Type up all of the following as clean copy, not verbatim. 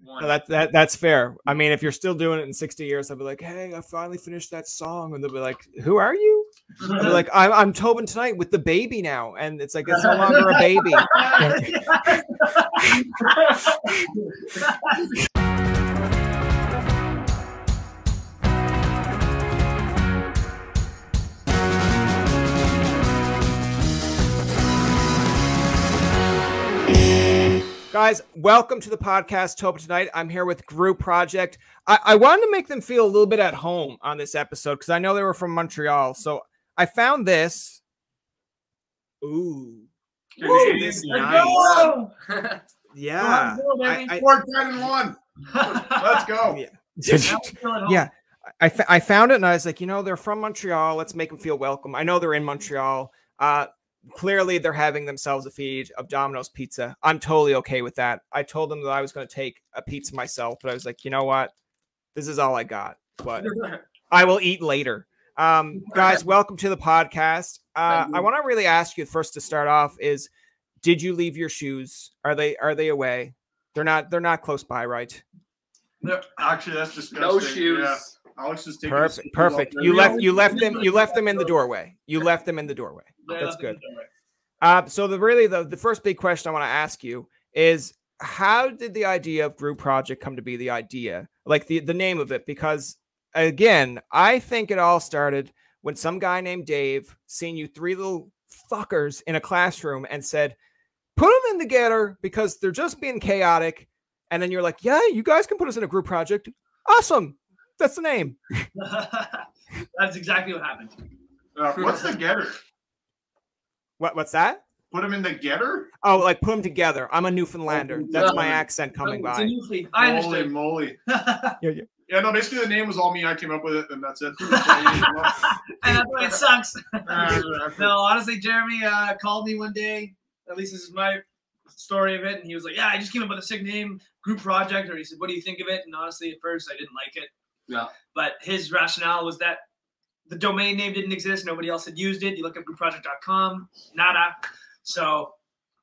No, that's fair. I mean, if you're still doing it in 60 years, I'll be like, hey, I finally finished that song. And they'll be like, who are you? I'll be like, I'm Tobin tonight with the baby now. And it's like, it's no longer a baby. Guys, welcome to the podcast, Tobin Tonight. I'm here with Group Project. I wanted to make them feel a little bit at home on this episode because I know they were from Montreal. So I found this. Ooh. This nice. Yeah. 4, 10, and 1. Let's go. Yeah. I found it and I was like, you know, they're from Montreal. Let's make them feel welcome. I know they're in Montreal. Clearly, they're having themselves a feed of Domino's pizza. I'm totally okay with that. I told them that I was going to take a pizza myself, but I was like, you know what? This is all I got, but I will eat later. Guys, welcome to the podcast. I want to really ask you first to start off is, did you leave your shoes? Are they away? They're not close by, right? No, actually, that's disgusting. No shoes. Yeah. Alex just taking perfect. You left them in the doorway. You left them in the doorway. That's good. So the first big question I want to ask you is, how did the idea of Group Project come to be the idea, like the name of it? Because again, I think it all started when some guy named Dave seen you three little fuckers in a classroom and said, put them in together because they're just being chaotic. And then you're like, yeah, you guys can put us in a group project. Awesome. That's the name. That's exactly what happened. What's the getter? What's that? Put them in the getter? Oh, like put them together. I'm a Newfoundlander. That's my accent coming by. I understand. Holy moly. Yeah. No, basically the name was all me. I came up with it, and that's it. And that's why it sucks. No, honestly, Jeremy called me one day. At least this is my story of it. And he was like, yeah, I just came up with a sick name, Group Project. Or he said, what do you think of it? And honestly, at first, I didn't like it. Yeah. But his rationale was that the domain name didn't exist. Nobody else had used it. You look up groupproject.com, nada. So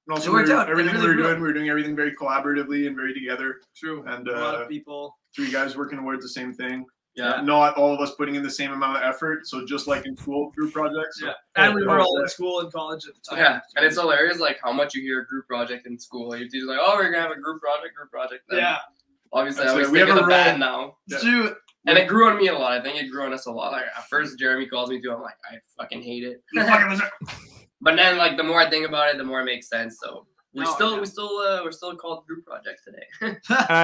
also, it worked out. Everything we were doing everything very collaboratively and very together. True. And a lot of people. 3 guys working towards the same thing. Yeah. Not all of us putting in the same amount of effort. So just like in school, group projects. So. Yeah. And we were all in school and college at the time. Yeah. And it's hilarious, like how much you hear a group project in school. Your teacher's like, oh, we're gonna have a group project. Then yeah. Obviously, that's I always think of the band now. Yeah. True. And it grew on me a lot. I think it grew on us a lot. Like at first, Jeremy calls me too. I'm like, I fucking hate it. But then, like, the more I think about it, the more it makes sense. So we're still called Group Project today. And I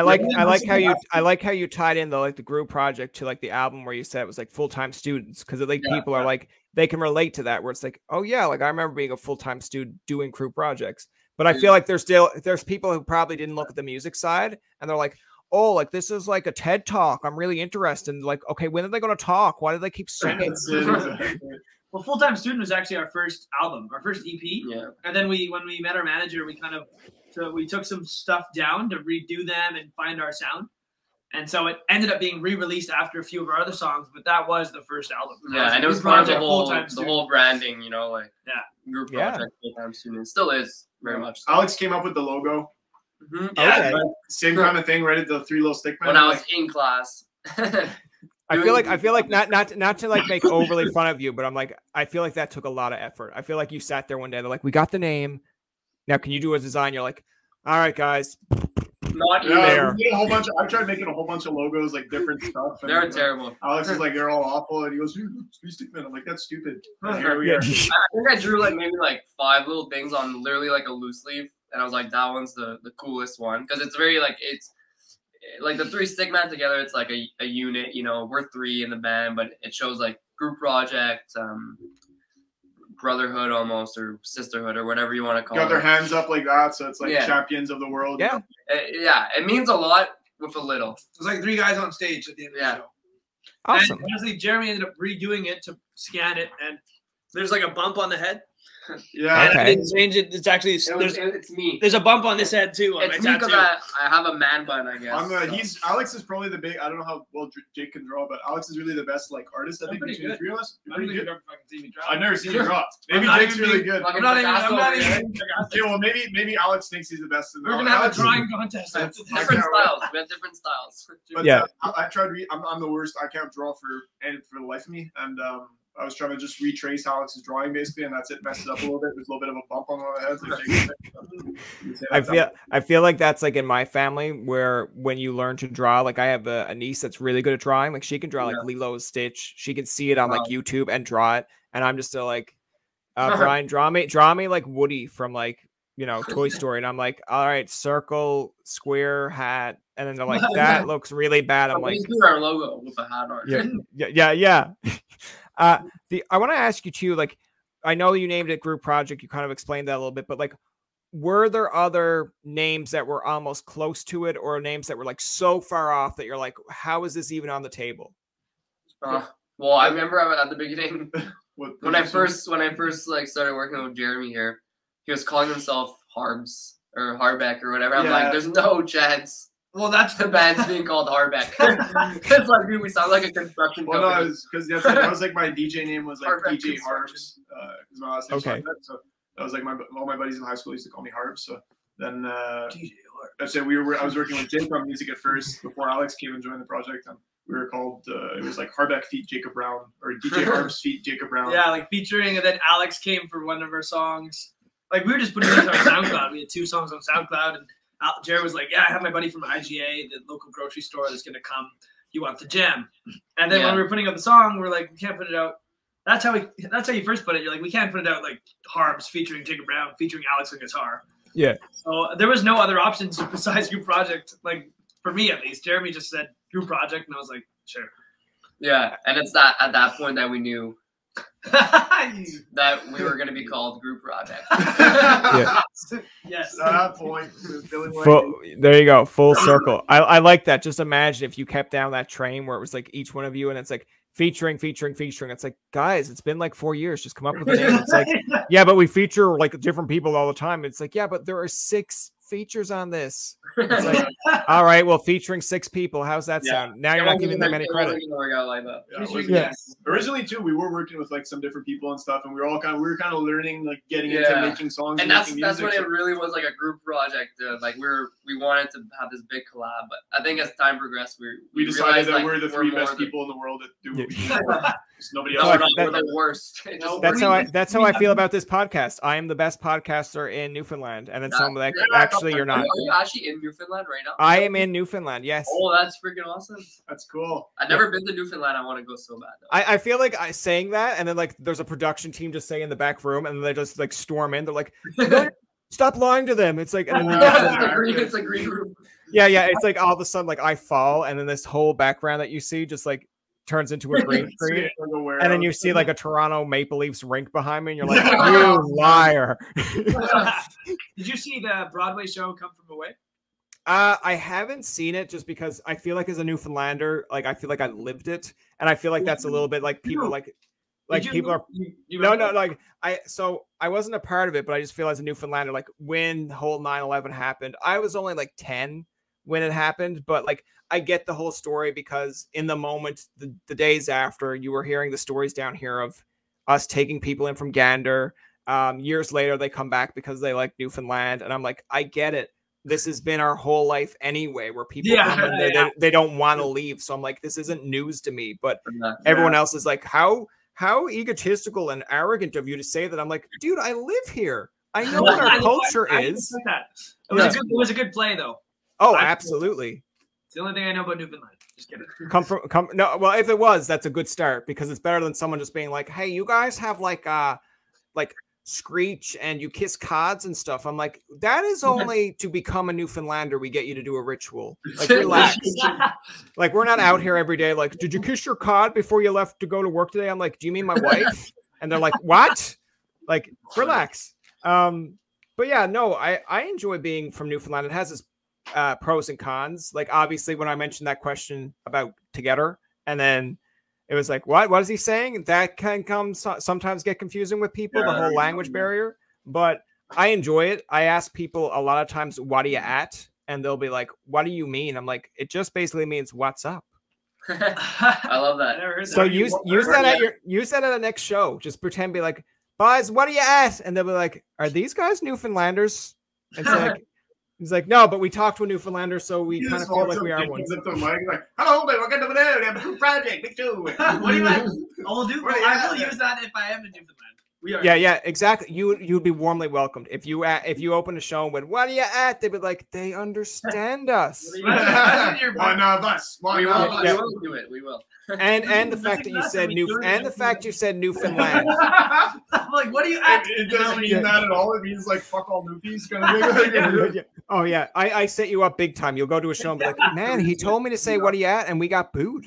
like how you tied in the group project to like the album where you said it was like full-time students, because like people are like, they can relate to that, where it's like, oh yeah, like I remember being a full-time student doing group projects. But I feel like there's people who probably didn't look at the music side and they're like, oh, like this is like a TED talk. I'm really interested. And like, okay, when are they going to talk? Why do they keep singing? Well, Full-Time Student was actually our first album, our first EP. Yeah. And then when we met our manager, we took some stuff down to redo them and find our sound. And so it ended up being re-released after a few of our other songs, but that was the first album. Yeah, and it was part of the whole branding, you know, like Group Project, Full-Time Student. It still is very much so. Alex came up with the logo. Mm-hmm. Yeah, okay. Same kind of thing, right? The 3 little stick men. When I was in class. I feel like not to like make overly fun of you, but I'm like, I feel like that took a lot of effort. I feel like you sat there one day, they're like, we got the name. Now can you do a design? You're like, all right, guys. Not there. I tried making a whole bunch of logos, like different stuff. They're terrible. Alex is like, they're all awful, and he goes, stick man. I'm like, that's stupid. Here we are. I think I drew like maybe like 5 little things on literally like a loose leaf, and I was like, that one's the coolest one, because it's very like, it's like the 3 stickman together. It's like a unit, you know. We're 3 in the band, but it shows like group project, brotherhood almost, or sisterhood, or whatever you want to call it. Got their hands up like that, so it's like champions of the world. Yeah. It means a lot with a little. It was like 3 guys on stage at the end of the show. Awesome. And honestly, Jeremy ended up redoing it to scan it, and there's like a bump on the head. Yeah. Okay. I didn't change it. It's actually It's me. there's a bump on this head too. On It's my me because tattoo. I have a man bun, I guess. Alex is probably the big. I don't know how well Jake can draw, but Alex is really the best like artist. I think between the three of us. You're pretty good. I've never seen you draw. Maybe Jake's really good. I'm not even. Okay, well maybe Alex thinks he's the best. We're gonna have a drawing contest. Different styles. We have different styles. But yeah, I tried. I'm the worst. I can't draw for the life of me, and I was trying to just retrace Alex's drawing basically, and that's it. Messed it up a little bit. There's a little bit of a bump on one of the heads. Like I feel like that's like in my family where when you learn to draw, like I have a niece that's really good at drawing. Like she can draw like Lilo's Stitch. She can see it on like YouTube and draw it. And I'm just still like, Brian, draw me like Woody from like, you know, Toy Story. And I'm like, all right, circle, square, hat. And then they're like, that looks really bad. I'm like, do our logo with a hat on. Yeah. I want to ask you too, like, I know you named it Group Project. You kind of explained that a little bit, but like, were there other names that were almost close to it, or names that were like so far off that you're like, how is this even on the table? Well, I remember at the beginning when I first like started working with Jeremy here, he was calling himself Harbs or Harbeck or whatever. I'm like, there's no chance. Well, that's the band's being called Harbeck. It's like, dude, we sound like a construction company. Well, no, because that was like my DJ name was like DJ Harbs. Because my last name was Harbeck, so that was like all my buddies in high school used to call me Harbs. So then DJ Harbs. I said I was working with Jake on music at first before Alex came and joined the project, and we were called it was like Harbeck feat Jacob Brown or DJ Harbs feat Jacob Brown. Yeah, like featuring, and then Alex came for one of our songs. Like we were just putting these on SoundCloud. We had 2 songs on SoundCloud, and Jared was like, yeah, I have my buddy from IGA, the local grocery store, that's going to come. You want to jam. And then when we were putting out the song, we're like, we can't put it out. That's how you first put it. You're like, we can't put it out like Harbs featuring Jacob Brown, featuring Alex on guitar. Yeah. So there was no other options besides Group Project. Like, for me at least. Jeremy just said Group Project, and I was like, sure. Yeah, and it's that at that point that we knew that we were going to be called Group Project. Yes. At that point, there you go, full circle. I like that. Just imagine if you kept down that train where it was like each one of you, and it's like featuring. It's like, guys, it's been like 4 years. Just come up with a name. It's like, yeah, but we feature like different people all the time. It's like, yeah, but there are 6 features on this. It's like, all right, well, featuring 6 people. How's that sound? Now you're not giving them any credit. Originally, too, we were working with like some different people and stuff, and we were kind of learning, like getting into making songs. And that's when it really was like a group project. Like we wanted to have this big collab, but I think as time progressed, we decided realized, that like, we're the 3 best people in the world that do what we do. Nobody else. We're the worst. That's how I feel about this podcast. I am the best podcaster in Newfoundland, and then some that actually you're not. Are you actually in Newfoundland right now? I am in Newfoundland. Yes. Oh, that's freaking awesome. That's cool. I've never been to Newfoundland. I want to go so bad, though. I feel like I saying that, and then like there's a production team just saying in the back room, and then they just like storm in. They're like, no, stop lying to them. It's like, and then it's a green room. Yeah. It's like all of a sudden, like I fall, and then this whole background that you see just like turns into a green screen, and then you see like a Toronto Maple Leafs rink behind me, and you're like, you liar. Did you see the Broadway show Come From Away? I haven't seen it just because I feel like as a Newfoundlander, like I feel like I lived it, and I feel like that's a little bit like people like people are like I wasn't a part of it, but I just feel as a Newfoundlander, like when the whole 9/11 happened, I was only like 10 when it happened, but like I get the whole story because in the moment, the days after, you were hearing the stories down here of us taking people in from Gander. Years later, they come back because they like Newfoundland, and I'm like, I get it. This has been our whole life anyway, where people come and they don't want to leave. So I'm like, this isn't news to me, but everyone else is like, how egotistical and arrogant of you to say that. I'm like, dude, I live here. I know what our culture is. It was a good play, though. Oh, absolutely. It's the only thing I know about Newfoundland. Just kidding. No, well, if it was, that's a good start because it's better than someone just being like, hey, you guys have like Screech and you kiss cods and stuff. I'm like, that is only to become a Newfoundlander. We get you to do a ritual. Like, relax. Like, we're not out here every day. Like, did you kiss your cod before you left to go to work today? I'm like, do you mean my wife? And they're like, what? Like, relax. But yeah, no, I enjoy being from Newfoundland. It has its pros and cons. Like, obviously, when I mentioned that question about together, and then It was like, what is he saying? That can sometimes get confusing with people, the whole language barrier. But I enjoy it. I ask people a lot of times, what are you at? And they'll be like, what do you mean? I'm like, it just basically means what's up. I love that. So use that at the next show. Just pretend, be like, boys, what are you at? And they'll be like, are these guys Newfoundlanders? And it's like, he's like, no, but we talked to a Newfoundlander, so we kind of feel like we are ones. Like, hello, we welcome to the have a group project. Me too. What do you mean? I will use that if I am in Newfoundland. We are. Yeah, exactly. You'd be warmly welcomed if you open a show and went, what are you at? They'd be like, they understand us. One of us. We will do it. We will. And the fact that you said you said Newfoundland. I'm like, what are you at? It doesn't mean that at all. It means like fuck all Newfies kind of thing. Oh yeah, I set you up big time. You'll go to a show and be like, man, he told me to say what are you at, and we got booed.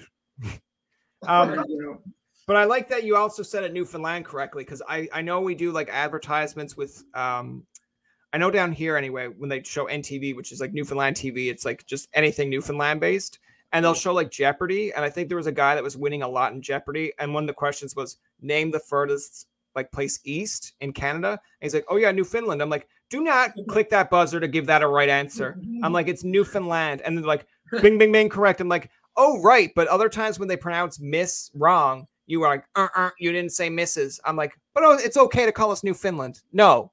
But I like that you also said it Newfoundland correctly, because I know we do like advertisements with I know down here anyway, when they show NTV, which is like Newfoundland TV, it's like just anything Newfoundland based. And they'll show like Jeopardy. And I think there was a guy that was winning a lot in Jeopardy. And one of the questions was, name the furthest like place east in Canada. And he's like, oh yeah, Newfoundland. I'm like, do not click that buzzer to give that a right answer. I'm like, it's Newfoundland. And then like, bing, bing, bing, correct. I'm like, oh, right. But other times when they pronounce miss wrong, you were like, you didn't say misses. I'm like, but oh, it's okay to call us Newfoundland. No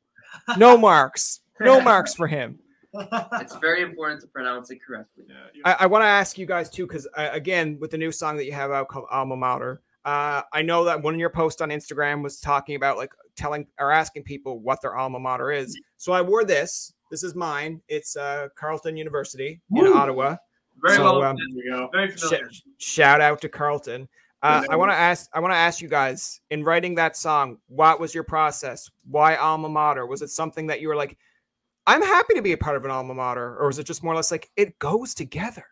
marks. No marks for him. It's very important to pronounce it correctly. I want to ask you guys too, because again, with the new song that you have out called Alma Mater, I know that one of your posts on Instagram was talking about like telling or asking people what their alma mater is. So I wore this. This is mine. It's Carleton University in Ottawa. Very well. There we go. Very familiar. Shout out to Carleton. I want to ask you guys, in writing that song, what was your process? Why alma mater? Was it something that you were like, I'm happy to be a part of an alma mater, or was it just more or less like it goes together?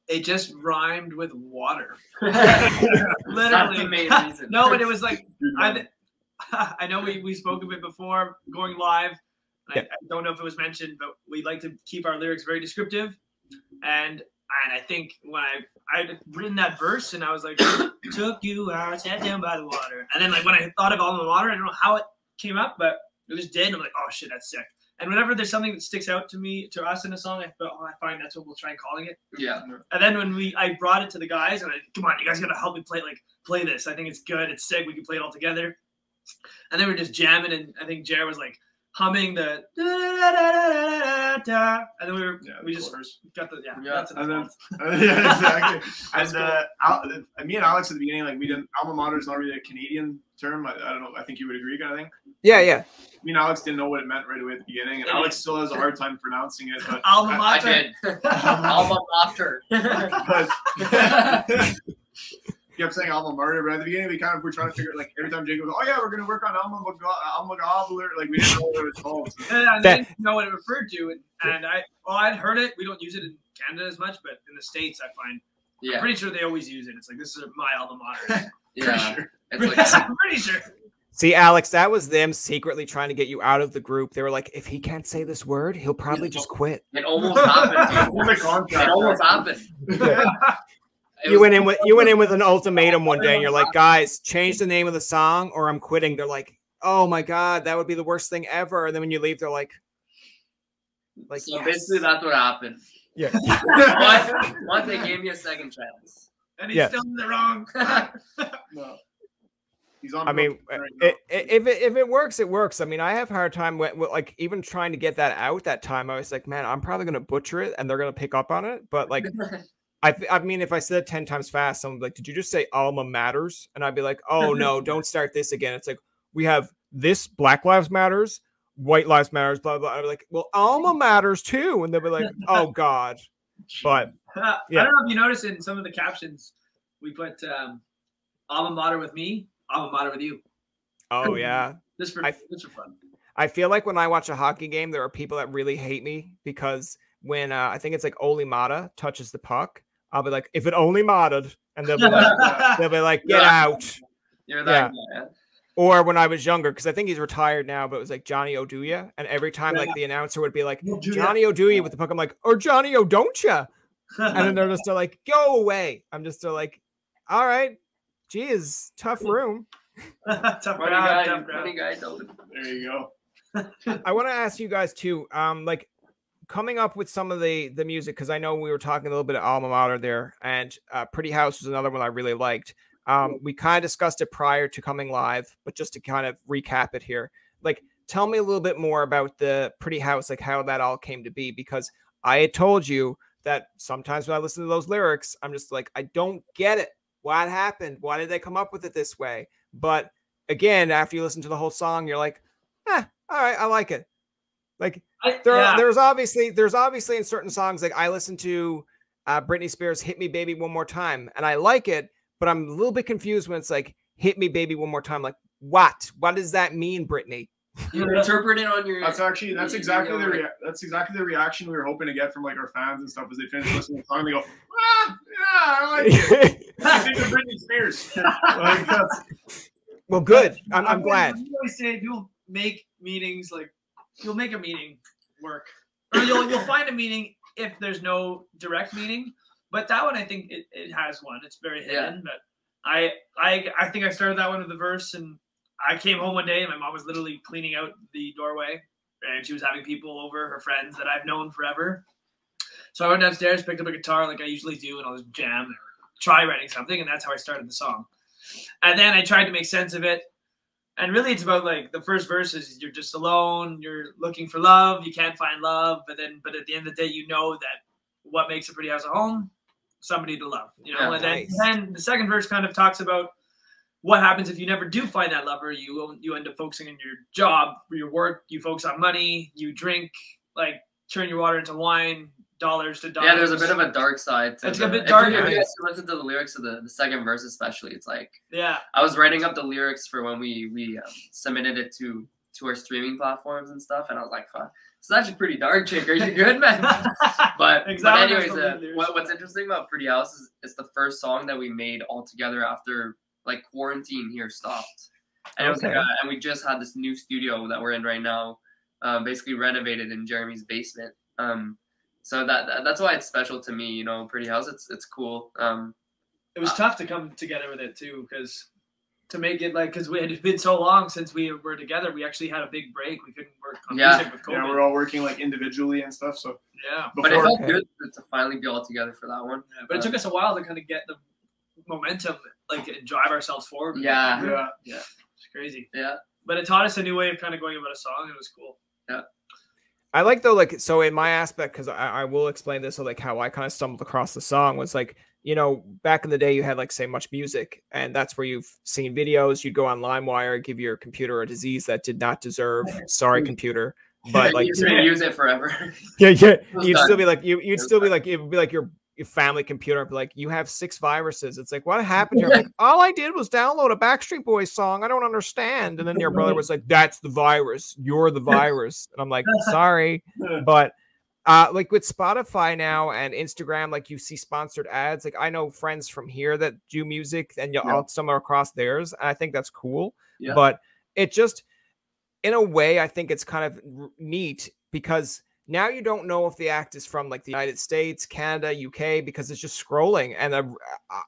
It just rhymed with water. Literally. the main reason. No, but it was like I know we spoke of it before going live. I don't know if it was mentioned, but we like to keep our lyrics very descriptive. And I think when I'd written that verse and I was like, took you hours, head down by the water. And then like when I thought of alma mater, I don't know how it came up, but it just did. And I'm like, oh shit, that's sick. And whenever there's something that sticks out to us in a song, I find that's what we'll try calling it. Yeah. And then when I brought it to the guys, and come on, you guys gotta help me play this. I think it's good. It's sick. We can play it all together. And then we're just jamming, and I think Jared was like humming the da, da, da, da, da, da. And then we just got the that's and then exactly. And me and Alex at the beginning, like we didn't. Alma mater is not really a Canadian term. I don't know. I think you would agree, kind of thing. Yeah. Me and Alex didn't know what it meant right away at the beginning, and Alex still has a hard time pronouncing it. But Alma mater. I did. Alma mater. But he kept saying alma mater, but at the beginning we kind of were trying to figure like every time Jake goes, oh yeah, we're gonna work on alma gobler, like we didn't know what it was called. So. I didn't know what it referred to, and I'd heard it. We don't use it in Canada as much, but in the States I find I'm pretty sure they always use it. It's like, this is my alma mater. Yeah. Sure. It's like, I'm pretty sure. See, Alex, that was them secretly trying to get you out of the group. They were like, if he can't say this word, he'll probably just quit. It almost happened. It almost happened. You went in with an ultimatum one day, and you're like, guys, change the name of the song or I'm quitting. They're like, oh my God, that would be the worst thing ever. And then when you leave, they're like so yes. basically that's what happened. Yeah. Once they gave me a second chance. And he's still in the wrong. No. He's on. I mean, if it works, it works. I mean, I have a hard time with like even trying to get that out that time. I was like, man, I'm probably gonna butcher it, and they're gonna pick up on it. But like, I mean, if I said it 10 times fast, someone would be like, did you just say alma matters? And I'd be like, oh no, don't start this again. It's like, we have this Black Lives Matters, White Lives Matters, blah blah. I'd be like, well, alma matters too, and they'll be like, oh God. But I don't know if you noticed in some of the captions, we put alma mater with me, alma mater with you. Oh yeah, Just for fun. I feel like when I watch a hockey game, there are people that really hate me because when I think it's like Oli Mata touches the puck, I'll be like, if it only mattered, and they'll be like, get out. You're that guy. Or when I was younger, because I think he's retired now, but it was like Johnny Oduya, and every time like the announcer would be like, Johnny Oduya with the puck, I'm like, or Johnny O'Don'tcha, and then they're just like, go away. I'm just like, all right, Geez, tough room. Tough Funny crowd, guy, tough crowd. funny guy, Tobin. There you go. I want to ask you guys too, like coming up with some of the music, because I know we were talking a little bit of Alma Mater there, and Pretty House was another one I really liked. We kind of discussed it prior to coming live, but just to kind of recap it here, like tell me a little bit more about the Pretty House, like how that all came to be, because I had told you that sometimes when I listen to those lyrics, I'm just like, I don't get it. What happened? Why did they come up with it this way? But again, after you listen to the whole song, you're like, all right, I like it. Like there's obviously in certain songs, like I listen to Britney Spears' "Hit Me Baby One More Time" and I like it, but I'm a little bit confused when it's like "Hit Me Baby One More Time." Like what does that mean, Brittany? You interpret it on your. That's exactly the reaction we were hoping to get from like our fans and stuff as they finish listening to the song. They go, yeah, I like it. I think of Britney Spears. Like, well, good. I'm glad. You always say people make meetings, like you'll make a meeting work, or you'll find a meeting if there's no direct meeting. But that one, I think it has one. It's very hidden. But I think I started that one with the verse, and I came home one day and my mom was literally cleaning out the doorway, and she was having people over, her friends that I've known forever. So I went downstairs, picked up a guitar like I usually do, and I'll just jam or try writing something, and that's how I started the song. And then I tried to make sense of it. And really it's about like the first verse is you're just alone, you're looking for love, you can't find love, but at the end of the day you know that what makes a pretty house a home? Somebody to love. You know, and then the second verse kind of talks about what happens if you never do find that lover. You end up focusing on your job, your work, you focus on money, you drink, like turn your water into wine, dollars to dollars. Yeah, there's a bit of a dark side to it. It's a bit dark. If you listen to the lyrics of the second verse especially, it's like, yeah. I was writing up the lyrics for when we submitted it to our streaming platforms and stuff, and I was like, fuck, it's actually pretty dark, Jake. Are you good, man? But anyways, what's interesting about Pretty House is it's the first song that we made all together after like quarantine here stopped, and it was like, and we just had this new studio that we're in right now, basically renovated in Jeremy's basement. So that's why it's special to me, you know. Pretty House, it's cool. It was tough to come together with it too, because to make it like, because we had been so long since we were together, we actually had a big break. We couldn't work on music with COVID. Yeah, we're all working like individually and stuff. So yeah, but it felt good to finally be all together for that one. Yeah, but it took us a while to kind of get the momentum, like, and drive ourselves forward. Yeah. It's crazy. Yeah, but it taught us a new way of kind of going about a song. It was cool. Yeah. I like though, like, so in my aspect, because I will explain this, so like how I kind of stumbled across the song was like, you know, back in the day you had like say Much Music, and that's where you've seen videos. You'd go on LimeWire, give your computer a disease that did not deserve. Sorry, computer, but like you're gonna use it forever. Yeah. You'd still be like it would be like your family computer, be like, you have 6 viruses. It's like, what happened here? Like, all I did was download a Backstreet Boys song. I don't understand. And then your brother was like, that's the virus. You're the virus. And I'm like, sorry. But like with Spotify now and Instagram, like you see sponsored ads. Like I know friends from here that do music, and you'll somewhere across theirs. And I think that's cool. Yeah. But it just, in a way, I think it's kind of neat because now you don't know if the act is from like the United States, Canada, UK, because it's just scrolling. And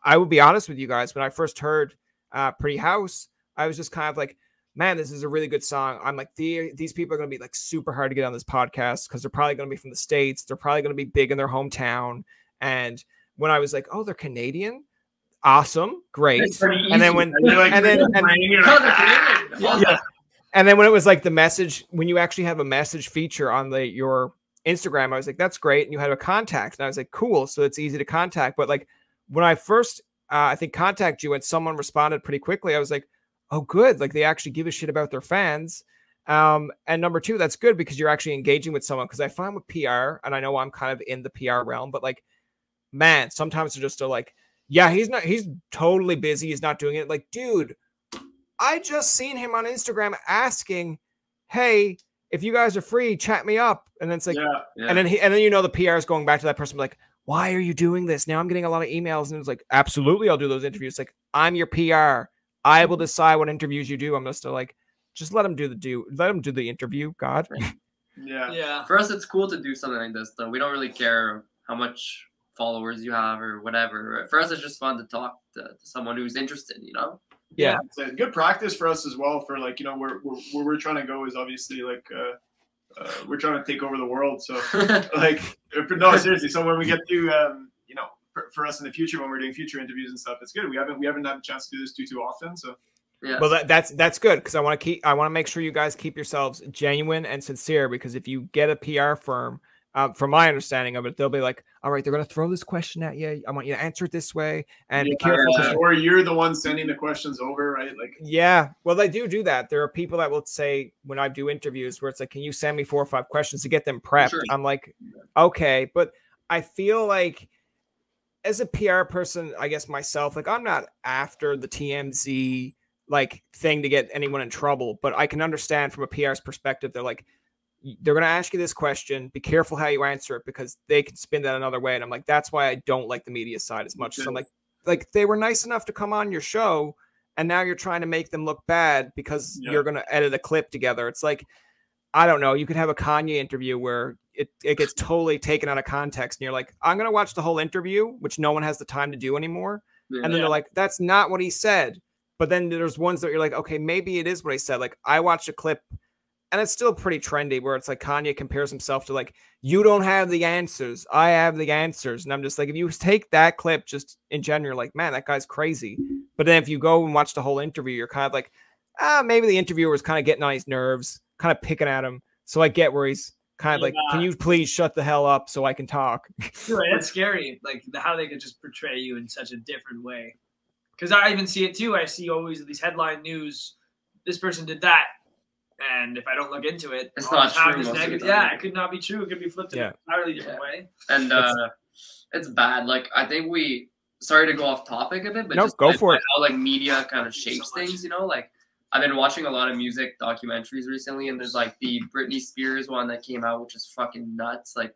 I would be honest with you guys, when I first heard Pretty House, I was just kind of like, man, this is a really good song. I'm like, these people are going to be like super hard to get on this podcast because they're probably going to be from the States. They're probably going to be big in their hometown. And when I was like, oh, they're Canadian. Awesome. Great. And then when, and then when it was like the message, when you actually have a message feature on your Instagram, I was like, that's great. And you had a contact, and I was like, cool. So it's easy to contact. But like when I first, I think contacted you and someone responded pretty quickly, I was like, oh, good. Like they actually give a shit about their fans. And number 2, that's good because you're actually engaging with someone. Because I find with PR, and I know I'm kind of in the PR realm, but like, man, sometimes they're just like, yeah, he's totally busy. He's not doing it. Like, dude, I just seen him on Instagram asking, hey, if you guys are free, chat me up. And then it's like, and then you know, the PR is going back to that person like, why are you doing this? Now I'm getting a lot of emails, and it's like, absolutely, I'll do those interviews. Like, I'm your PR. I will decide what interviews you do. I'm just like, just let them do the interview. God. Yeah. For us, it's cool to do something like this, though. We don't really care how much followers you have or whatever. For us, it's just fun to talk to someone who's interested, you know? Yeah. It's a good practice for us as well for like, you know, where we're trying to go is obviously like, we're trying to take over the world. So like, no, seriously. So when we get to, you know, for us in the future, when we're doing future interviews and stuff, it's good. We haven't had a chance to do this too often. So yeah. Well, that's good because I want to make sure you guys keep yourselves genuine and sincere, because if you get a PR firm, from my understanding of it, they'll be like, all right, they're going to throw this question at you. I want you to answer it this way and be careful. Or you're the one sending the questions over, right? Like, yeah, well, they do that. There are people that will say when I do interviews where it's like, can you send me 4 or 5 questions to get them prepped? Sure. I'm like, okay, but I feel like as a PR person, I guess myself, like I'm not after the TMZ like thing to get anyone in trouble, but I can understand from a PR's perspective. They're like, they're going to ask you this question. Be careful how you answer it because they can spin that another way. And I'm like, that's why I don't like the media side as much. So I'm like they were nice enough to come on your show and now you're trying to make them look bad because you're going to edit a clip together. It's like, I don't know. You could have a Kanye interview where it gets totally taken out of context. And you're like, I'm going to watch the whole interview, which no one has the time to do anymore. Yeah. And then they're like, that's not what he said. But then there's ones that you're like, okay, maybe it is what he said. Like I watched a clip and it's still pretty trendy where it's like Kanye compares himself to like, you don't have the answers. I have the answers. And I'm just like, if you take that clip just in general, you're like, man, that guy's crazy. But then if you go and watch the whole interview, you're kind of like, maybe the interviewer was kind of getting on his nerves, kind of picking at him. So I get where he's kind of like, can you please shut the hell up so I can talk? It's scary, like how they could just portray you in such a different way. Because I even see it too. I see always these headline news, this person did that. And if I don't look into it, it's not true. It could not be true. It could be flipped in an entirely different way. And it's bad. Like I think sorry to go off topic a bit, but go for it. How like media kind of shapes things, you know? Like I've been watching a lot of music documentaries recently, and there's like the Britney Spears one that came out, which is fucking nuts. Like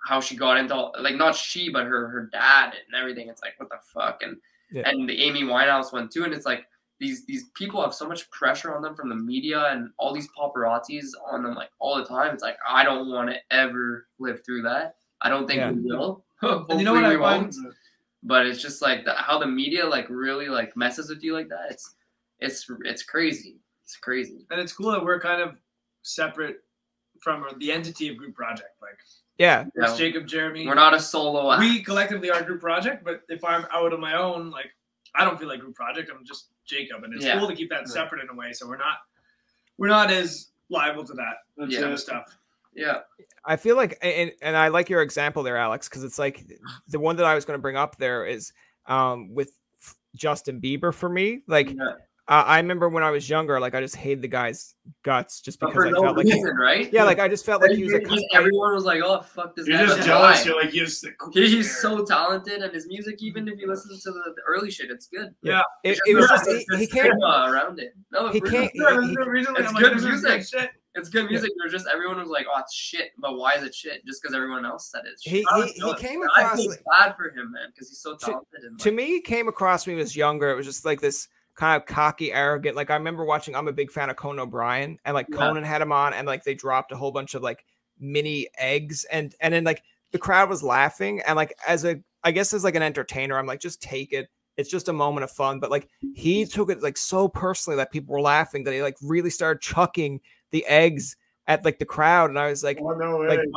how she got into like not she, but her dad and everything. It's like what the fuck, and the Amy Winehouse one too, and it's like. These people have so much pressure on them from the media and all these paparazzis on them like all the time. It's like I don't want to ever live through that. I don't think we will. Hopefully, you know what we won't. But it's just like how the media like really like messes with you like that. It's crazy. It's crazy. And it's cool that we're kind of separate from the entity of Group Project. Like it's Jacob, Jeremy. We're not a solo act. We collectively are Group Project, but if I'm out on my own, like I don't feel like Group Project. I'm just Jacob, and it's cool to keep that separate in a way. So we're not as liable to that kind of stuff. Yeah, I feel like, and I like your example there, Alex, because it's like the one that I was going to bring up there is with Justin Bieber for me. Like I remember when I was younger, like I just hated the guy's guts just because I felt like right? Yeah, like I just felt like he was everyone was like, "Oh fuck this guy." You're just jealous. You're like, he's so talented, and his music, even if you listen to the early shit, it's good. Yeah, it was just he came around it. No, he came. It's good music. It's good music. There's just everyone was like, "Oh, it's shit," but why is it shit? Just because everyone else said it's shit. He came across. I feel bad for him, man, because he's so talented. To me, he came across when he was younger. It was just like this. Kind of cocky, arrogant. Like I remember watching. I'm a big fan of Conan O'Brien, and like Conan had him on, and like they dropped a whole bunch of like mini eggs, and then like the crowd was laughing, and like I guess as like an entertainer, I'm like, just take it. It's just a moment of fun. But like he took it like so personally that people were laughing that he like really started chucking the eggs at like the crowd, and I was like,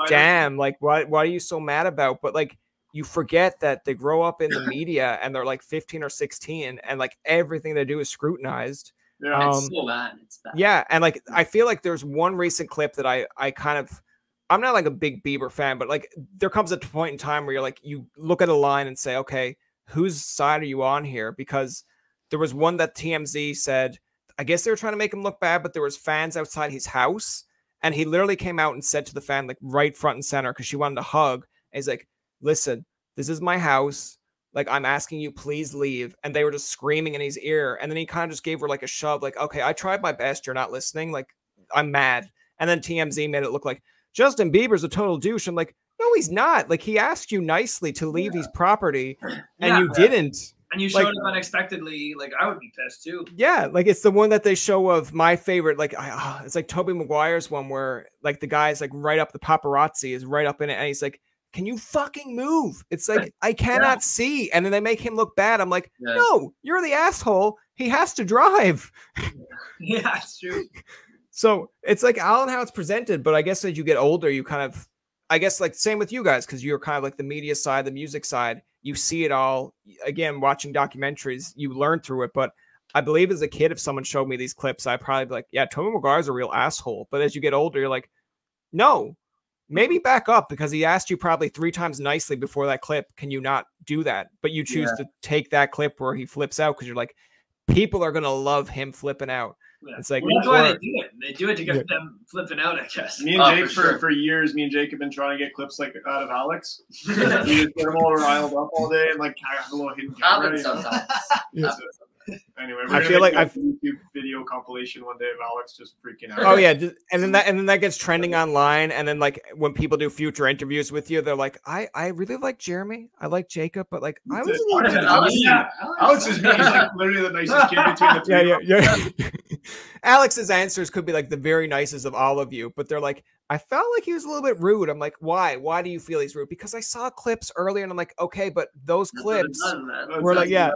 damn, like what are you so mad about? But like. You forget that they grow up in the media and they're like 15 or 16 and like everything they do is scrutinized. Yeah, it's so bad. It's bad. Yeah. And like, I feel like there's one recent clip that I'm not like a big Bieber fan, but like there comes a point in time where you're like, you look at a line and say, okay, whose side are you on here? Because there was one that TMZ said, I guess they were trying to make him look bad, but there was fans outside his house. And he literally came out and said to the fan, like right front and center, because she wanted to hug. And he's like, listen, this is my house. Like, I'm asking you, please leave. And they were just screaming in his ear. And then he kind of just gave her like a shove, like, okay, I tried my best. You're not listening. Like, I'm mad. And then TMZ made it look like Justin Bieber's a total douche. I'm like, no, he's not. Like, he asked you nicely to leave his property and you didn't. And you showed up unexpectedly. Like, I would be pissed too. Yeah. Like, it's the one that they show of my favorite. Like, it's like Tobey Maguire's one where like the guy's like right up, the paparazzi is right up in it. And he's like, can you fucking move? It's like, I cannot see. And then they make him look bad. I'm like, no, you're the asshole. He has to drive. Yeah, it's true. So it's like how it's presented. But I guess as you get older, you kind of, I guess like same with you guys, because you're kind of like the media side, the music side. You see it all. Again, watching documentaries, you learn through it. But I believe as a kid, if someone showed me these clips, I'd probably be like, yeah, Tobin Maguire's a real asshole. But as you get older, you're like, no, maybe back up, because he asked you probably 3 times nicely before that clip. Can you not do that? But you choose to take that clip where he flips out because you're like, people are going to love him flipping out. Yeah. It's like, that's why they do it. They do it to get them flipping out, I guess. Me and Jake, for years, me and Jake have been trying to get clips like out of Alex. We just get them all riled up all day and like have a little hidden camera. Anyway, I feel like I've YouTube video compilation one day of Alex just freaking out. Oh yeah, and then that gets trending online, and then like when people do future interviews with you, they're like, I really like Jeremy, I like Jacob, but like I was a little bit Alex is me. He's like literally the nicest kid between the two. Yeah. Alex's answers could be like the very nicest of all of you, but they're like, I felt like he was a little bit rude. I'm like, why? Why do you feel he's rude? Because I saw clips earlier, and I'm like, okay, but those clips were like, yeah.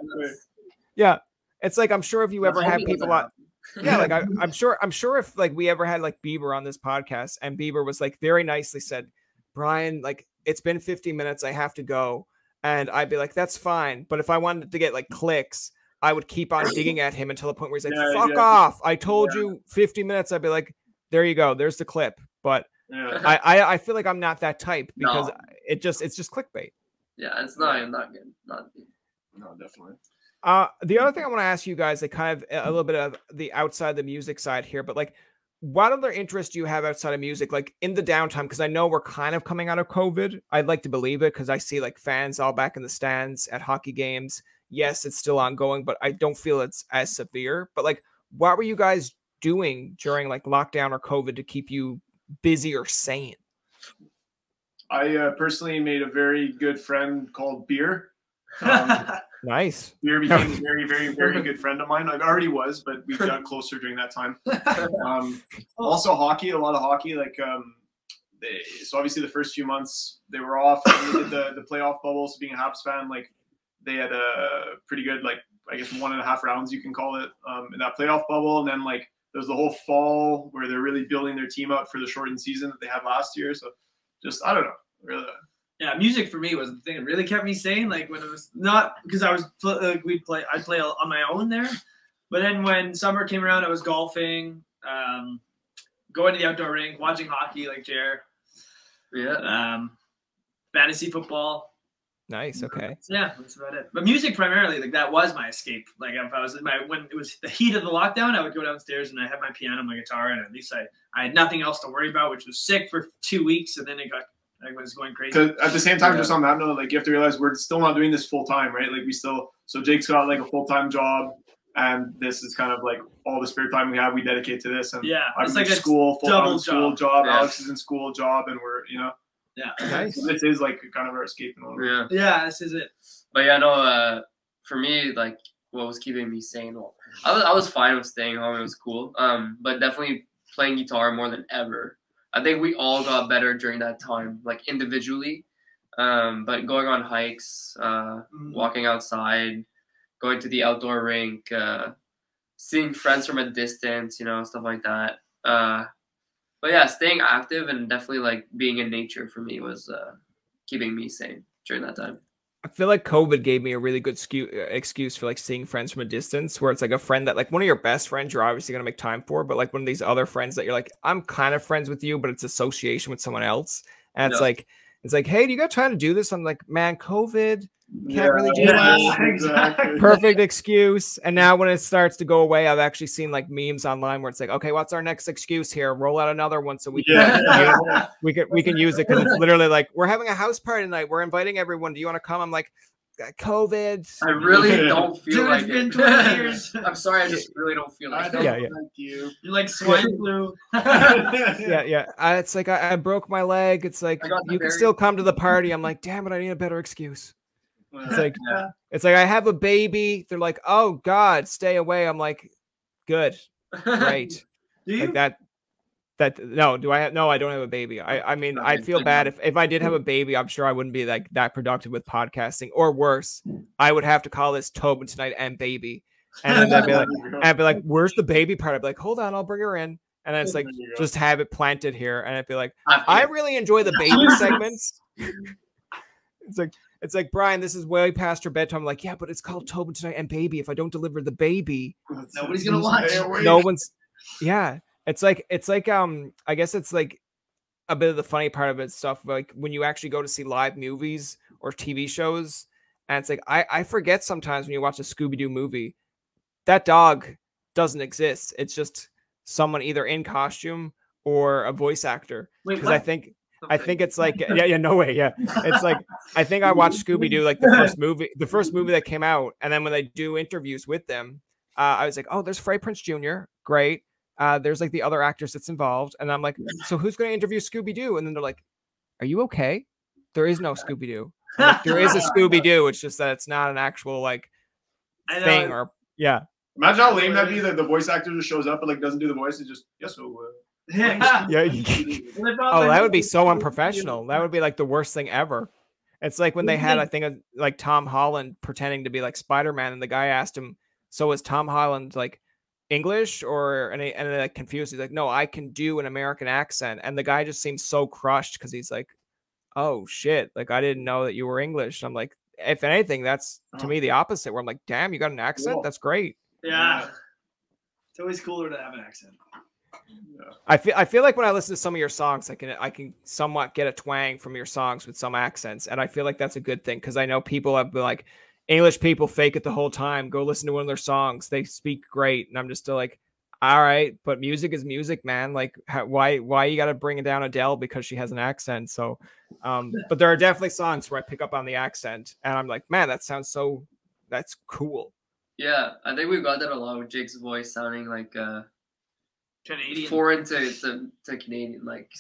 It's like, I'm sure if you ever had people on, like I'm sure if like we ever had like Bieber on this podcast, and Bieber was like very nicely said, Brian, like it's been 50 minutes, I have to go, and I'd be like, that's fine. But if I wanted to get like clicks, I would keep on digging at him until the point where he's like, fuck off. I told you 50 minutes. I'd be like, there you go. There's the clip. But I feel like I'm not that type, because it's just clickbait. Yeah, it's not good. Not good. No, definitely. The other thing I want to ask you guys, like kind of a little bit of the outside the music side here, but like what other interests do you have outside of music, like in the downtime? Because I know we're kind of coming out of COVID. I'd like to believe it, because I see like fans all back in the stands at hockey games. Yes, it's still ongoing, but I don't feel it's as severe. But like, what were you guys doing during like lockdown or COVID to keep you busy or sane? I personally made a very good friend called Beer. Nice. Beer became a very, very, very good friend of mine. I already was, but we got closer during that time. Also hockey, a lot of hockey. Like, so obviously the first few months they were off. They did the playoff bubble. So being a Habs fan, like they had a pretty good, like I guess 1.5 rounds you can call it in that playoff bubble. And then like there's the whole fall where they're really building their team up for the shortened season that they had last year. So just I don't know, really. Yeah, music for me was the thing that really kept me sane. Like when it was not because I was I'd play on my own there, but then when summer came around, I was golfing, going to the outdoor rink, watching hockey like Jer. Yeah. Fantasy football. Nice. Okay. So yeah, that's about it. But music primarily, like that was my escape. Like if I was when it was the heat of the lockdown, I would go downstairs and I had my piano, my guitar, and at least I had nothing else to worry about, which was sick for 2 weeks, and then it got. I was going crazy. At the same time, just on that note, like you have to realize we're still not doing this full time, right? Like so Jake's got like a full-time job, and this is kind of like all the spare time we have, we dedicate to this. And it's like a full-time school job. Yeah. Alex is in school job, and we're Nice. So this is like kind of our escape. Yeah, this is it. But yeah, no. For me, like what was keeping me sane? Well, I was fine with staying home. It was cool. But definitely playing guitar more than ever. I think we all got better during that time, like individually. But going on hikes, walking outside, going to the outdoor rink, seeing friends from a distance, stuff like that. But yeah, staying active and definitely like being in nature for me was keeping me sane during that time. I feel like COVID gave me a really good excuse for like seeing friends from a distance, where it's like a friend that like one of your best friends you're obviously going to make time for, but like one of these other friends that you're like, I'm kind of friends with you, but it's association with someone else. And it's like, hey, do you got time to do this? I'm like, man, COVID, can't really do that. Exactly. Perfect excuse. And now when it starts to go away, I've actually seen like memes online where it's like, okay, what's our next excuse here? Roll out another one so we can we can use it, because it's literally like, we're having a house party tonight. We're inviting everyone. Do you want to come? I'm like, COVID. I really don't feel like it's been it. 20 years. I'm sorry, I just really don't feel like it. Like you. You're like swine flu. Yeah. It's like I broke my leg. It's like you can still come to the party. I'm like, damn it, I need a better excuse. It's like I have a baby. They're like, oh God, stay away. I'm like, good, great. Do you? Like that. No, do I have? No, I don't have a baby. I mean, I'd feel bad if I did have a baby. I'm sure I wouldn't be like that productive with podcasting, or worse, I would have to call this Tobin Tonight and baby, and then I'd be like, where's the baby part? I'd be like, hold on, I'll bring her in, and then it's like just have it planted here, and I'd be like, I really enjoy the baby segments. It's like, Brian, this is way past your bedtime. I'm like, yeah, but it's called Tobin Tonight and baby. If I don't deliver the baby, nobody's gonna watch. No one's. Yeah, it's like I guess it's like a bit of the funny part of it stuff. Like when you actually go to see live movies or TV shows, and it's like I forget sometimes when you watch a Scooby-Doo movie, that dog doesn't exist. It's just someone either in costume or a voice actor. Because I think it's like no way. Yeah. It's like I think I watched Scooby-Doo like the first movie that came out, and then when they do interviews with them, I was like, oh, there's Freddie Prinze Jr. Great. There's like the other actors that's involved, and I'm like, so who's going to interview Scooby-Doo? And then they're like, are you okay? There is no Scooby-Doo. Like, there is a Scooby-Doo. It's just that it's not an actual like thing or yeah. Imagine how lame that'd be that the voice actor just shows up and like doesn't do the voice. It's just yeah. Oh, that would be so unprofessional. That would be like the worst thing ever. It's like when they had, I think, like Tom Holland pretending to be like Spider-Man, and the guy asked him, so is Tom Holland like English or and they like confused. He's like, no, I can do an American accent, and the guy just seems so crushed because he's like, oh shit, like I didn't know that you were English. And I'm like, if anything, that's to me the opposite. Where I'm like, damn, you got an accent. Cool. That's great. Yeah, it's always cooler to have an accent. Yeah. I feel like when I listen to some of your songs, I can somewhat get a twang from your songs with some accents, and I feel like that's a good thing because I know people have been like, English people fake it the whole time. Go listen to one of their songs; they speak great, and I'm just still like, all right, but music is music, man. Like, why you got to bring it down Adele because she has an accent? So, but there are definitely songs where I pick up on the accent, and I'm like, man, that's cool. Yeah, I think we've got that a lot with Jake's voice sounding like Canadian, foreign to Canadian, like.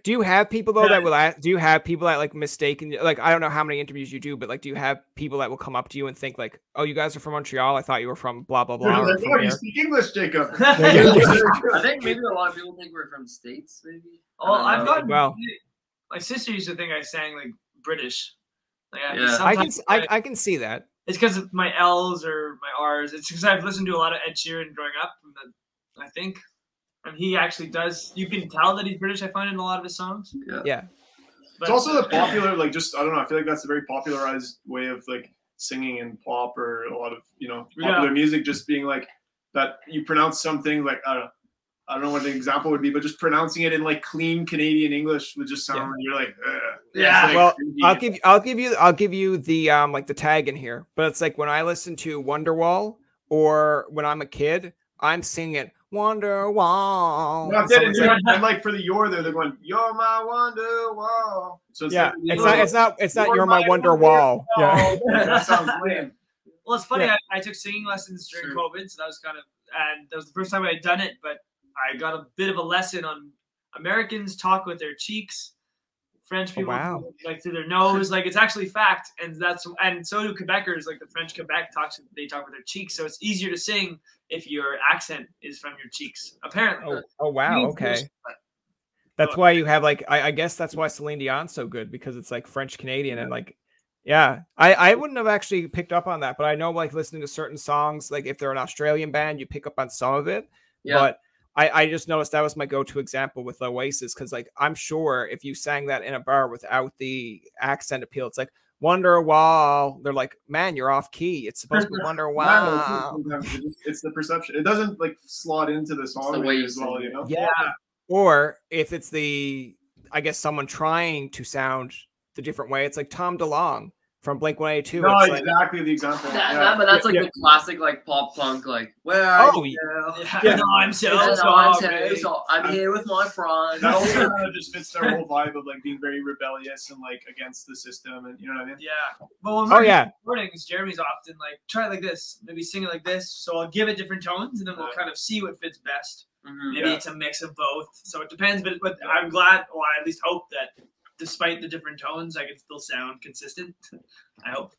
Do you have people though that will ask? Do you have people that like mistaken? Like, I don't know how many interviews you do, but like, do you have people that will come up to you and think like, "Oh, you guys are from Montreal. I thought you were from blah blah blah." Like, oh, you speak English, Jacob. I think maybe a lot of people think we're from the States. Maybe. Oh, I've got my sister used to think I sang like British. Like, I can see that. It's because of my L's or my R's. It's because I've listened to a lot of Ed Sheeran growing up. I think. And he actually does. You can tell that he's British. I find in a lot of his songs. Yeah. But it's also the popular, like, just I don't know. I feel like that's a very popularized way of like singing in pop or a lot of popular music. Just being like that. You pronounce something like I don't know what the example would be, but just pronouncing it in like clean Canadian English would just sound. You're like, yeah. Like, well, I'll give you the like the tag in here. But it's like when I listen to Wonderwall or when I'm a kid, I'm singing it. Wonderwall. No, and like for the "you're" there, they're going, "You're my Wonderwall." So it's yeah, like, it's not "You're my Wonderwall." Yeah, that sounds lame. Well, it's funny. I took singing lessons during COVID, so that was and that was the first time I had done it. But I got a bit of a lesson on Americans talk with their cheeks. French people like through their nose, like it's actually fact, and so do Quebecers. Like the French Quebec they talk with their cheeks, so it's easier to sing if your accent is from your cheeks. Apparently. Oh wow, okay. That's why you have like I guess that's why Celine Dion's so good because it's like French Canadian and like I wouldn't have actually picked up on that, but I know like listening to certain songs, like if they're an Australian band, you pick up on some of it, but. I just noticed that was my go-to example with Oasis because, like, I'm sure if you sang that in a bar without the accent appeal, it's like Wonderwall. They're like, man, you're off key. It's supposed to be Wonderwall. It's the perception. It doesn't like slot into the song as well, you know? Yeah. Or if it's I guess someone trying to sound the different way, it's like Tom DeLonge from Blink-182. No, exactly the example. But that's like the classic like pop punk like where are you? No, I'm I'm here with my friends. That also kind of just fits their whole vibe of like being very rebellious and like against the system, and you know what I mean? Yeah. Well, when we're recordings, Jeremy's often like, try it like this, maybe sing it like this. So I'll give it different tones, and then we'll kind of see what fits best. Maybe it's a mix of both. So it depends, but I'm glad, or I at least hope that despite the different tones, I can still sound consistent. I hope.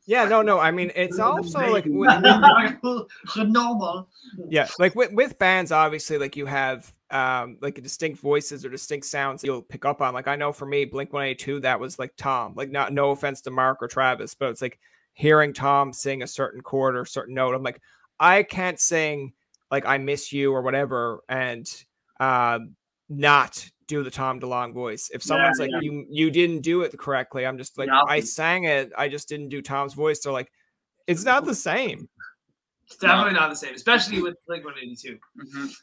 Yeah, no. I mean, it's also like normal. Yeah, like with bands, obviously, like you have like distinct voices or distinct sounds you'll pick up on. Like I know for me, Blink-182, that was like Tom. Like no offense to Mark or Travis, but it's like hearing Tom sing a certain chord or a certain note. I'm like, I can't sing like I Miss You or whatever and not do the Tom DeLonge voice. If someone's like, you didn't do it correctly, I'm just like, I sang it, I just didn't do Tom's voice. They're like, it's not the same. It's definitely not the same, especially with Blink-182.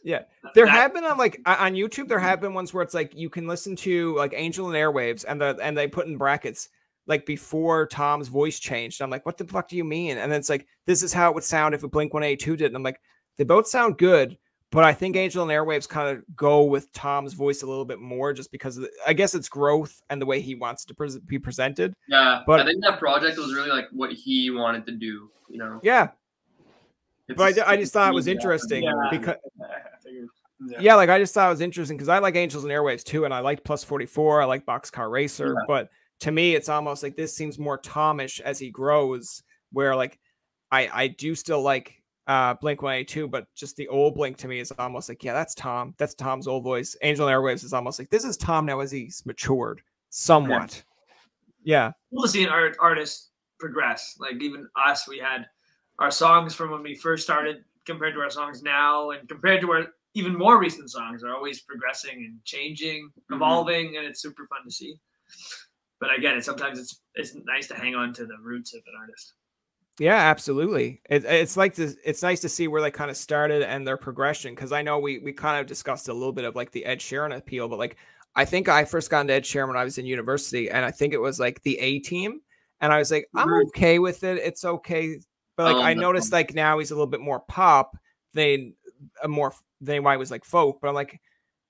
Yeah, there have been on YouTube. There have been ones where it's like you can listen to like Angel and Airwaves, and they put in brackets like before Tom's voice changed. I'm like, what the fuck do you mean? And then it's like, this is how it would sound if a Blink-182 did. And I'm like, they both sound good, but I think Angel and Airwaves kind of go with Tom's voice a little bit more, just because I guess it's growth and the way he wants to be presented. Yeah, but I think that project was really like what he wanted to do. You know. Yeah. But I just thought it was interesting because like I just thought it was interesting because I like Angels and Airwaves too, and I liked Plus 44, I like Boxcar Racer, but to me it's almost like this seems more Tomish as he grows, where like I do still like Blink-182, but just the old Blink to me is almost like, yeah, that's Tom's old voice. Angel and Airwaves is almost like, this is Tom now as he's matured somewhat. Yeah. Cool to see an artist progress. Like even us, we had our songs from when we first started compared to our songs now, and compared to our even more recent songs are always progressing and changing, evolving, and it's super fun to see. But I get it. Sometimes it's nice to hang on to the roots of an artist. Yeah, absolutely. It's nice to see where they kind of started and their progression. Because I know we kind of discussed a little bit of like the Ed Sheeran appeal, but like I think I first got into Ed Sheeran when I was in university, and I think it was like the A-Team, and I was like, I'm okay with it. It's okay. But like I noticed like now he's a little bit more pop than why he was like folk. But I'm like,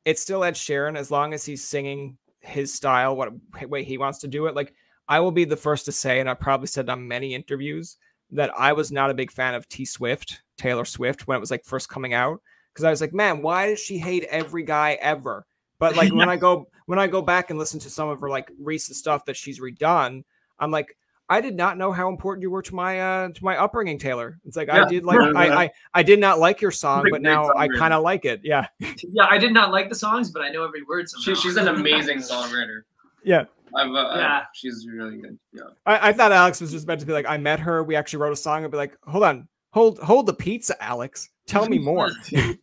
it's still Ed Sheeran as long as he's singing his style, what way he wants to do it. Like I will be the first to say, and I probably said on many interviews, that I was not a big fan of Taylor Swift, when it was like first coming out, because I was like, man, why does she hate every guy ever? But like when I go back and listen to some of her like recent stuff that she's redone, I'm like, I did not know how important you were to my upbringing, Taylor. It's like, I did not like your song, but now I kind of like it. Yeah. Yeah, I did not like the songs, but I know every word somehow. She's an amazing songwriter. Yeah. She's really good. Yeah. I thought Alex was just meant to be like, I met her, we actually wrote a song, and be like, hold the pizza, Alex. Tell me more. To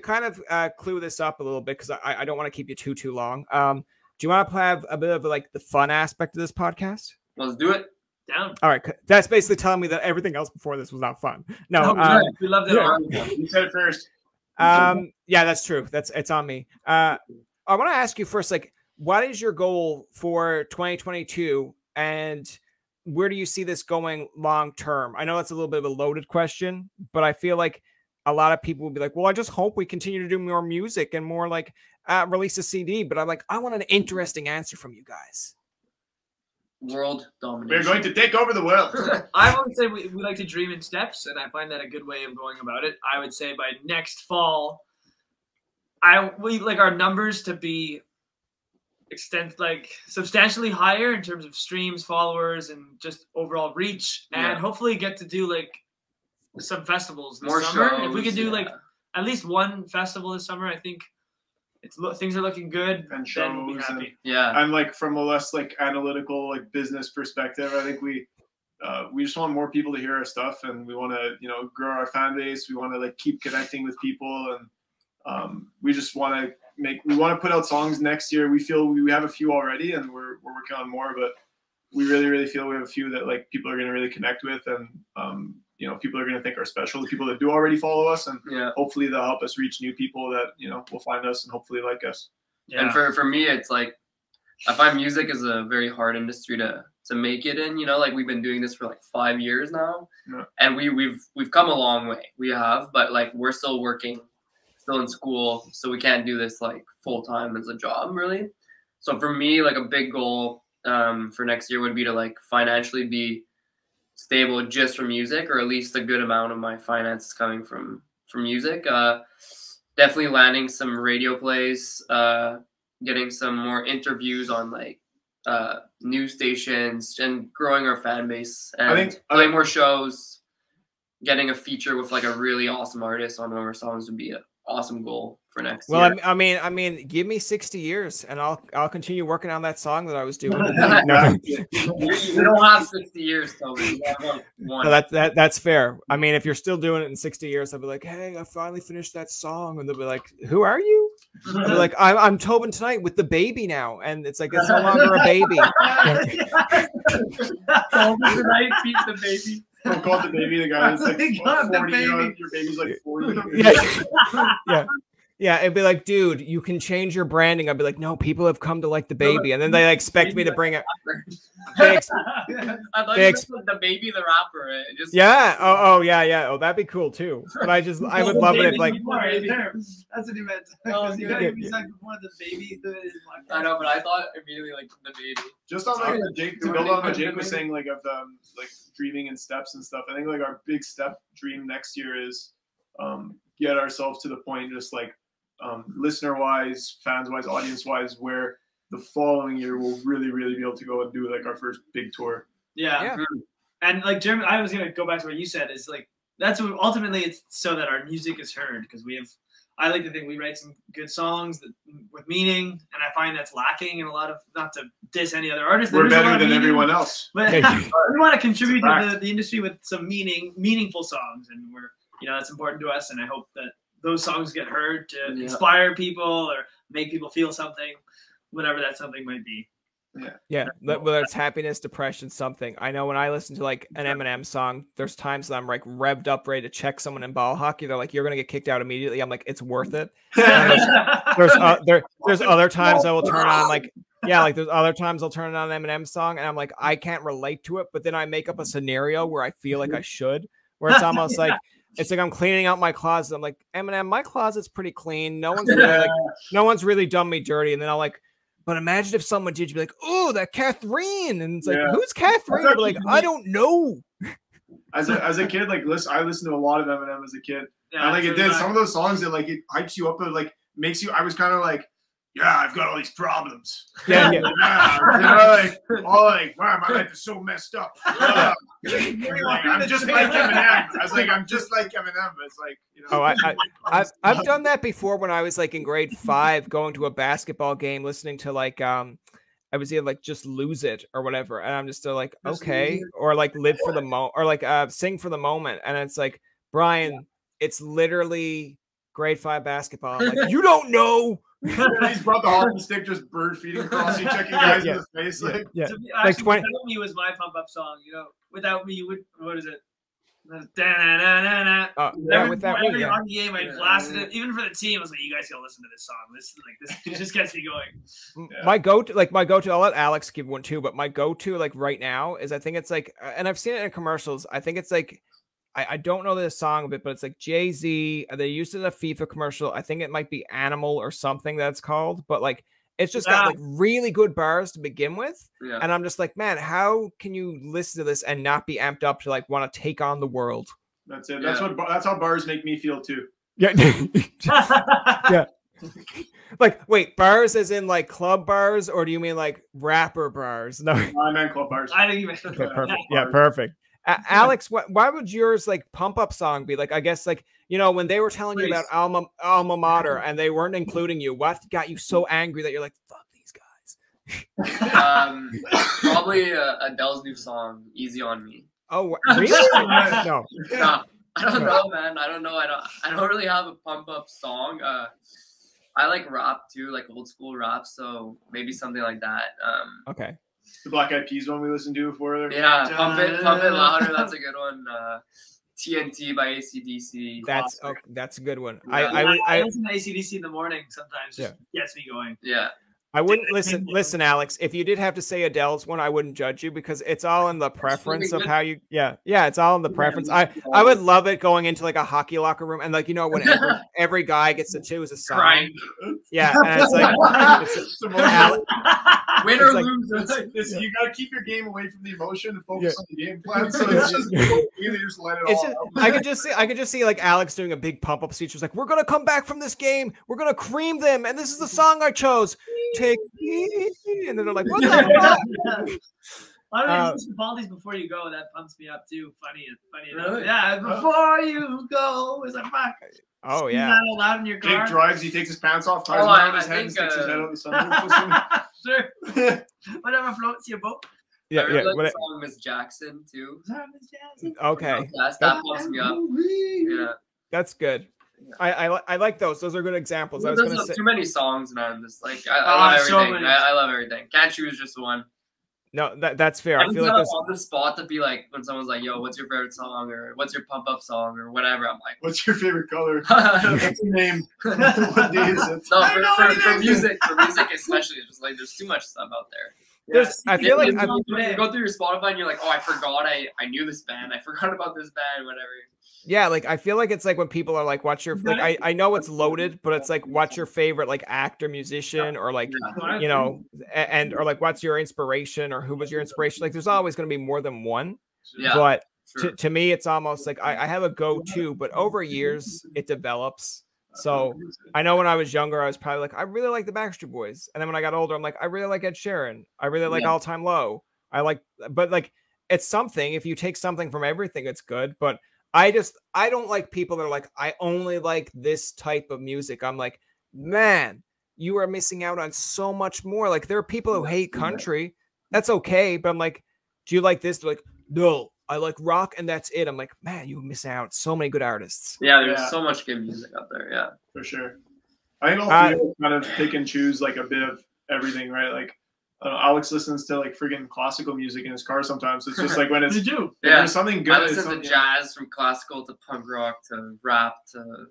kind of clue this up a little bit, because I don't want to keep you too long. Do you want to have a bit of like the fun aspect of this podcast? Let's do it. Down. All right. That's basically telling me that everything else before this was not fun. No, we love that. Yeah. You said it first. Yeah, that's true. It's on me. I want to ask you first, like, what is your goal for 2022, and where do you see this going long term? I know that's a little bit of a loaded question, but I feel like a lot of people would be like, well, I just hope we continue to do more music and more like release a CD. But I'm like, I want an interesting answer from you guys. World domination. We're going to take over the world. I would say we like to dream in steps, and I find that a good way of going about it. I would say by next fall, we like our numbers to be substantially higher in terms of streams, followers, and just overall reach, and hopefully get to do like some festivals this summer. Shows, if we could do like at least one festival this summer, I think things are looking good. And shows, then we'll be happy. And like from a less like analytical like business perspective, I think we just want more people to hear our stuff, and we want to grow our fan base. We want to like keep connecting with people, and we just want to put out songs next year. We feel we have a few already, and we're working on more, but we really feel we have a few that like people are going to really connect with, and people are going to think are special. The people that do already follow us, and hopefully they'll help us reach new people that will find us and hopefully like us. Yeah. And for me, it's like I find music is a very hard industry to make it in. Like we've been doing this for like 5 years now, and we've come a long way. We have, but like we're still working, still in school, so we can't do this like full time as a job really. So for me, like a big goal for next year would be to like financially be stable just from music, or at least a good amount of my finances coming from music. definitely landing some radio plays, getting some more interviews on like news stations, and growing our fan base, and playing more shows. Getting a feature with like a really awesome artist on one of our songs would be an awesome goal for next year. Well, I mean, give me 60 years and I'll continue working on that song that I was doing. You don't have 60 years, Tobin. You have like one. No, that's fair. I mean, if you're still doing it in 60 years, I'll be like, hey, I finally finished that song, and they'll be like, who are you? I'll be like, I'm Tobin tonight with the baby now, and it's like it's no longer a baby. Tobin tonight beat the baby. Don't call it the baby. The guy that's like 40. Your baby's like 40. Yeah, it'd be like, dude, you can change your branding. I'd be like, no, people have come to like the baby, and then they expect me to bring it. I thought you meant the baby, the rapper. Yeah. Oh, yeah. Oh, that'd be cool too. But I would love it if like. That's what he meant. You gotta give me something before the baby. I know, but I thought immediately like the baby. Just on like Jake, to build on what Jake was saying, like of the like dreaming and steps and stuff. I think like our big step dream next year is get ourselves to the point, just like listener wise, fans wise, audience wise, where the following year we'll really be able to go and do like our first big tour. Yeah. And like Jeremy, I was gonna go back to what you said, is like that's what ultimately it's so that our music is heard, because I like to think we write some good songs with meaning, and I find that's lacking in a lot of, not to diss any other artists. We're better than everyone else. But we want to contribute to the industry with some meaningful songs, and that's important to us, and I hope that those songs get heard to inspire people or make people feel something, whatever that something might be. Yeah. Whether it's happiness, depression, something. I know when I listen to like an Eminem song, there's times that I'm like revved up, ready to check someone in ball hockey. They're like, "You're gonna get kicked out immediately." I'm like, "It's worth it." There's other times I will turn on like there's other times I'll turn on an Eminem song and I'm like, I can't relate to it, but then I make up a scenario where I feel like I should, where it's almost like. It's like I'm cleaning out my closet. I'm like, Eminem, my closet's pretty clean. No one's really done me dirty. And then I'll like, but imagine if someone did, you'd be like, oh, that Catherine. And it's like, who's Catherine? I'd be like, I don't know. As a kid, like I listened to a lot of Eminem as a kid. And like it did some of those songs that like it hypes you up, and like makes you. I was kind of like, yeah, I've got all these problems. Yeah. Wow, my life is so messed up. I'm just like Eminem. I was like, I'm just like Eminem. It's like, I've done that before when I was like in grade 5, going to a basketball game, listening to like I was either like Just Lose It or whatever, and I'm just still like, okay, or like Live for the Moment, or like Sing for the Moment, and it's like, Brian, it's literally grade 5 basketball. I'm like, you don't know. He's brought the hockey stick, just bird feeding across you, checking guys in the face. Like, like 20. Without Me was my pump up song. Without Me, what is it? With That Me, on the game, I blasted it. Even for the team, I was like, "You guys gotta listen to this song. This just gets me going." My go-to. I'll let Alex give one too, but my go-to like right now is, I think it's like, and I've seen it in commercials. I think it's like, I don't know the song of it, but it's like Jay-Z. They used it in a FIFA commercial. I think it might be Animal or something that's called, but like it's just got like really good bars to begin with. Yeah. And I'm just like, man, how can you listen to this and not be amped up to like want to take on the world? That's it. That's how bars make me feel too. Yeah. Yeah. Like, wait, bars as in like club bars, or do you mean like rapper bars? No, I meant club bars. I didn't even. Okay, perfect. Yeah, perfect. Alex, why would yours like pump up song be? Like, I guess like, when they were telling you about Alma Mater and they weren't including you, what got you so angry that you're like, fuck these guys? Probably Adele's new song, Easy on Me. Oh, really? No. I don't know, man. I don't know. I don't really have a pump up song. I like rap too, like old school rap. So maybe something like that. Okay. The Black Eyed Peas one we listened to before. Yeah, Pump It Louder. That's a good one. TNT by AC/DC. That's a good one. Yeah. I listen to AC/DC in the morning sometimes. Just gets me going. Yeah. I wouldn't listen, Alex. If you did have to say Adele's one, I wouldn't judge you, because it's all in the preference of how you. Yeah, it's all in the preference. I would love it going into like a hockey locker room, and like when every guy gets to choose a song. Yeah, and it's like win or like, lose. Listen, you gotta keep your game away from the emotion and focus on the game plan. So it's just you just let it all out. I could just see like Alex doing a big pump up speech. It was like, we're gonna come back from this game, we're gonna cream them, and this is the song I chose. Take me, and then they're like, what the fuck? I don't listen to Baldi's before you go. That pumps me up too. Funny enough. Really? Yeah, before you go. It's like fuck. Oh yeah. Not allowed in your car. Jake drives. He takes his pants off, ties them around his head, and sticks his head out the sunroof. Sure. Whatever floats your boat. Yeah, I really yeah. like the song Miss Jackson too. Miss Jackson. Okay. That pumps me up. Yeah. That's good. I like those. Those are good examples. I was There's gonna say too many songs, man. Just like I love so everything. many. I love everything. Can't choose just one. no. That's fair. I feel like this. On the spot to be like when someone's like, "Yo, what's your favorite song?" or "What's your pump up song?" or whatever. I'm like, What's your favorite color? What's your name? What day is it? no, for music especially, it's just like there's too much stuff out there. There's, I feel like you go through your Spotify and you're like, oh, I forgot I knew this band. I forgot about this band, whatever. yeah, like I feel like it's like when people are like, what's your like I know it's loaded, but it's like what's your favorite like actor, musician, or like you know, and or like what's your inspiration or who was your inspiration? Like there's always going to be more than one. Yeah. But Sure. to me, it's almost like I have a go-to, but over years it develops. So I know when I was younger, I was probably like, I really like the Backstreet Boys. And then when I got older, I'm like, I really like Ed Sheeran. I really like All Time Low. But like, it's something. If you take something from everything, it's good. But I don't like people that are like, I only like this type of music. I'm like, man, you are missing out on so much more. Like there are people who hate country. That's okay. But I'm like, do you like this? They're like, no. I like rock and that's it. I'm like, man, you miss out so many good artists. Yeah, there's so much good music out there. Yeah, for sure. I think all three of us kind of pick and choose like a bit of everything, right? Like Alex listens to like friggin' classical music in his car sometimes. It's just like when it's there's something good. I listen to jazz from classical to punk rock to rap to.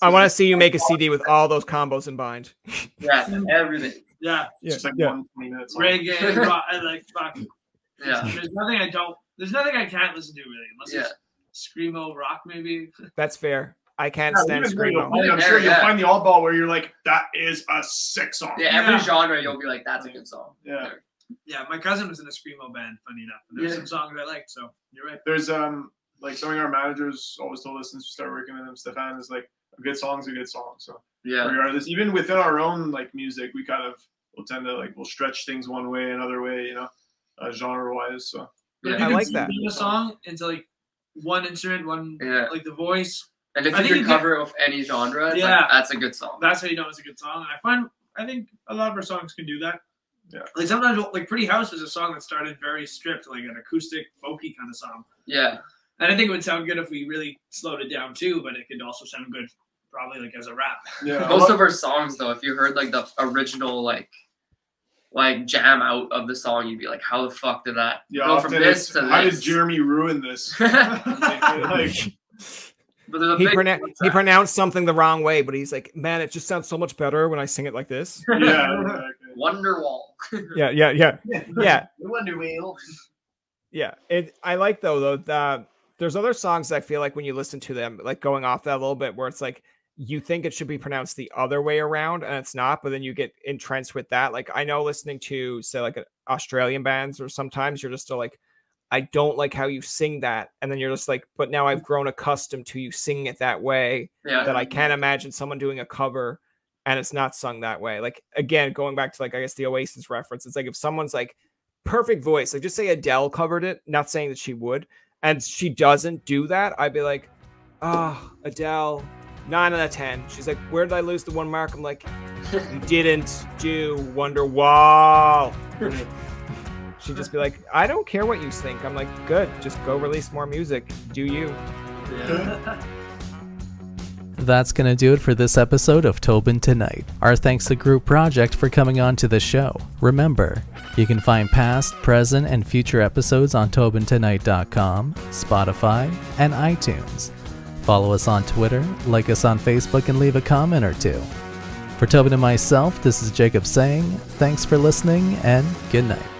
I want to see you make a CD with all those combos in mind. Yeah, everything. Yeah, it's just like 1 20 minutes. Reggae, rock, I like fuck. Yeah, There's nothing I can't listen to really, unless it's screamo rock maybe. That's fair. I can't stand screamo. I'm sure you'll find the oddball where you're like, that is a sick song. Yeah, every genre you'll be like, that's a good song. Yeah. Yeah, my cousin was in a screamo band, funny enough. And there's some songs I liked, so you're right. There's like some of our managers always told us since we started working with them, Stefan is like, a good song's a good song. So regardless, even within our own like music, we kind of will tend to like we'll stretch things one way, another way, you know, genre wise. So I like that. A song into like one instrument, like the voice. And if you can cover of any genre, it's like, that's a good song. That's how you know it's a good song. And I think a lot of our songs can do that. Yeah. Like sometimes, like Pretty House was a song that started very stripped, like an acoustic, folky kind of song. Yeah. And I think it would sound good if we really slowed it down too, but it could also sound good probably like as a rap. Yeah. Most of our songs though, if you heard like the original like jam out of the song, you'd be like, how the fuck did that go from this to how this? did Jeremy ruin this? But he pronounced something the wrong way, but he's like, man, it just sounds so much better when I sing it like this. Yeah, exactly. Wonderwall. Yeah. Wonder Wheel. Yeah, I like though there's other songs I feel like when you listen to them, like going off that a little bit, where it's like you think it should be pronounced the other way around and it's not, but then you get entrenched with that. Like I know listening to say like Australian bands, or sometimes you're just still like, I don't like how you sing that, and then you're just like, but now I've grown accustomed to you singing it that way that I can't imagine someone doing a cover and it's not sung that way. Like again, going back to like I guess the Oasis reference, it's like if someone's like perfect voice, like just say Adele covered it, not saying that she would, and she doesn't do that, I'd be like, oh, Adele, 9 out of 10. She's like, where did I lose the 1 mark? I'm like, you didn't do Wonderwall. She'd just be like, I don't care what you think. I'm like, good, just go release more music. Do you? Yeah. That's going to do it for this episode of Tobin Tonight. Our thanks to Group Project for coming on to the show. Remember, you can find past, present, and future episodes on TobinTonight.com, Spotify, and iTunes. Follow us on Twitter, like us on Facebook, and leave a comment or two. For Tobin and myself, this is Jacob saying, thanks for listening, and good night.